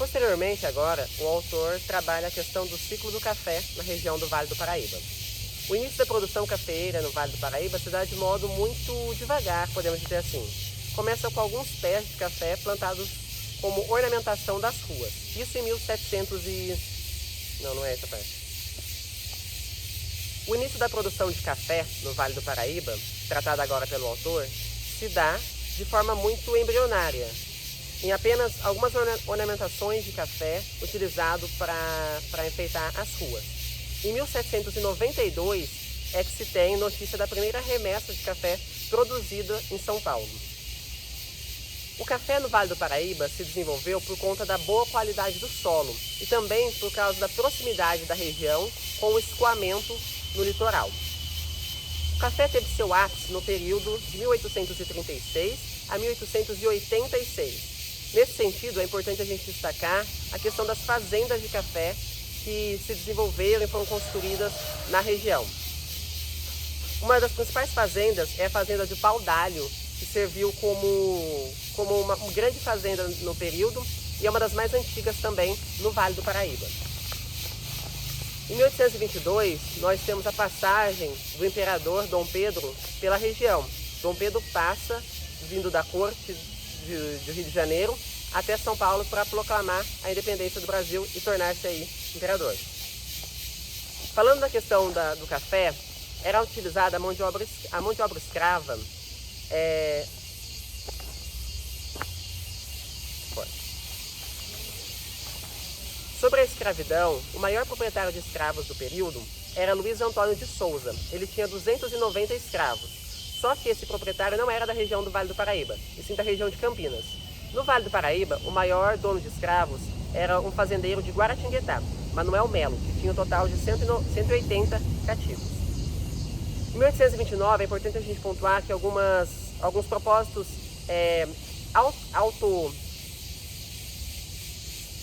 Posteriormente, agora, o autor trabalha a questão do ciclo do café na região do Vale do Paraíba. O início da produção cafeeira no Vale do Paraíba se dá de modo muito devagar, podemos dizer assim. Começa com alguns pés de café plantados como ornamentação das ruas. Isso em 1700 e... não é essa parte. O início da produção de café no Vale do Paraíba, tratado agora pelo autor, se dá de forma muito embrionária, em apenas algumas ornamentações de café utilizado para enfeitar as ruas. Em 1792 é que se tem notícia da primeira remessa de café produzida em São Paulo. O café no Vale do Paraíba se desenvolveu por conta da boa qualidade do solo e também por causa da proximidade da região com o escoamento no litoral. O café teve seu ápice no período de 1836 a 1886. Nesse sentido, é importante a gente destacar a questão das fazendas de café que se desenvolveram e foram construídas na região. Uma das principais fazendas é a fazenda de Pau d'Alho, que serviu como uma grande fazenda no período e é uma das mais antigas também no Vale do Paraíba. Em 1822, nós temos a passagem do imperador Dom Pedro pela região. Dom Pedro passa, vindo da corte de Rio de Janeiro, até São Paulo para proclamar a independência do Brasil e tornar-se aí imperador. Falando da questão do café, era utilizada a mão de obra escrava. Sobre a escravidão, o maior proprietário de escravos do período era Luiz Antônio de Souza. Ele tinha 290 escravos. Só que esse proprietário não era da região do Vale do Paraíba, e sim da região de Campinas. No Vale do Paraíba, o maior dono de escravos era um fazendeiro de Guaratinguetá, Manuel Melo, que tinha um total de 180 cativos. Em 1829, é importante a gente pontuar que alguns propósitos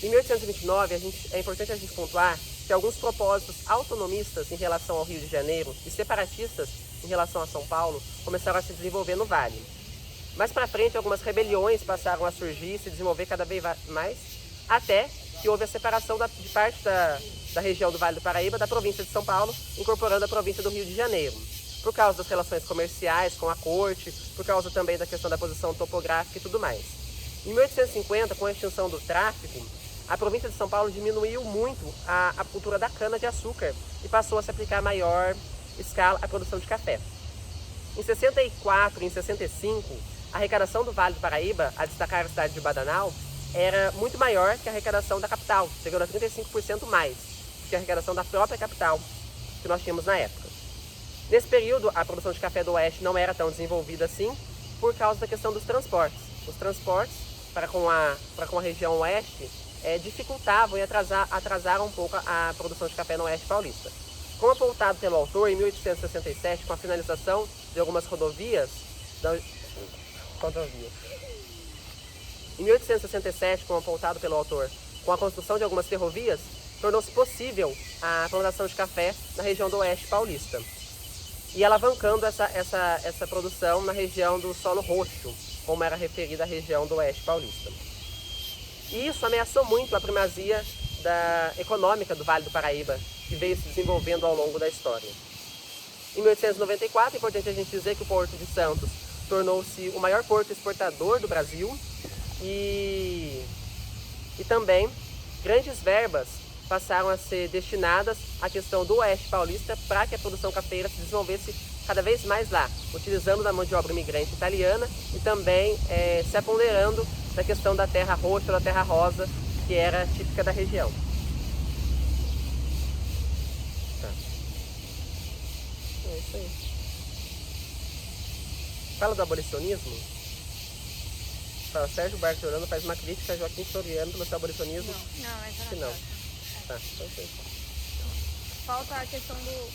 Em 1829, é importante a gente pontuar que alguns propósitos autonomistas em relação ao Rio de Janeiro e separatistas em relação a São Paulo começaram a se desenvolver no Vale. Mais para frente, algumas rebeliões passaram a surgir e se desenvolver cada vez mais, até que houve a separação de parte da região do Vale do Paraíba da província de São Paulo, incorporando a província do Rio de Janeiro. Por causa das relações comerciais com a corte, por causa também da questão da posição topográfica e tudo mais. Em 1850, com a extinção do tráfico, a província de São Paulo diminuiu muito a cultura da cana-de-açúcar e passou a se aplicar a maior escala à produção de café. Em 64 e em 65, a arrecadação do Vale do Paraíba, a destacar a cidade de Badanal, era muito maior que a arrecadação da capital, chegando a 35% mais que a arrecadação da própria capital que nós tínhamos na época. Nesse período, a produção de café do Oeste não era tão desenvolvida assim, por causa da questão dos transportes. Os transportes para com a região Oeste dificultavam e atrasaram um pouco a produção de café no Oeste Paulista. Como apontado pelo autor, em 1867, com a finalização de algumas rodovias... Em 1867, como apontado pelo autor, com a construção de algumas ferrovias, tornou-se possível a plantação de café na região do Oeste Paulista. E alavancando essa produção na região do solo roxo, como era referida a região do Oeste Paulista. E isso ameaçou muito a primazia econômica do Vale do Paraíba, que veio se desenvolvendo ao longo da história. Em 1894, é importante a gente dizer que o Porto de Santos tornou-se o maior porto exportador do Brasil e também grandes verbas passaram a ser destinadas à questão do Oeste Paulista para que a produção cafeira se desenvolvesse cada vez mais lá, utilizando da mão de obra imigrante italiana e também se apoderando da questão da terra roxa, da terra rosa, que era típica da região. Tá. É isso aí. Fala do abolicionismo. Fala, Sérgio Bartolano faz uma crítica a Joaquim Floriano pelo seu abolicionismo. Não, essa que não. não. Tá, então foi. Falta a questão do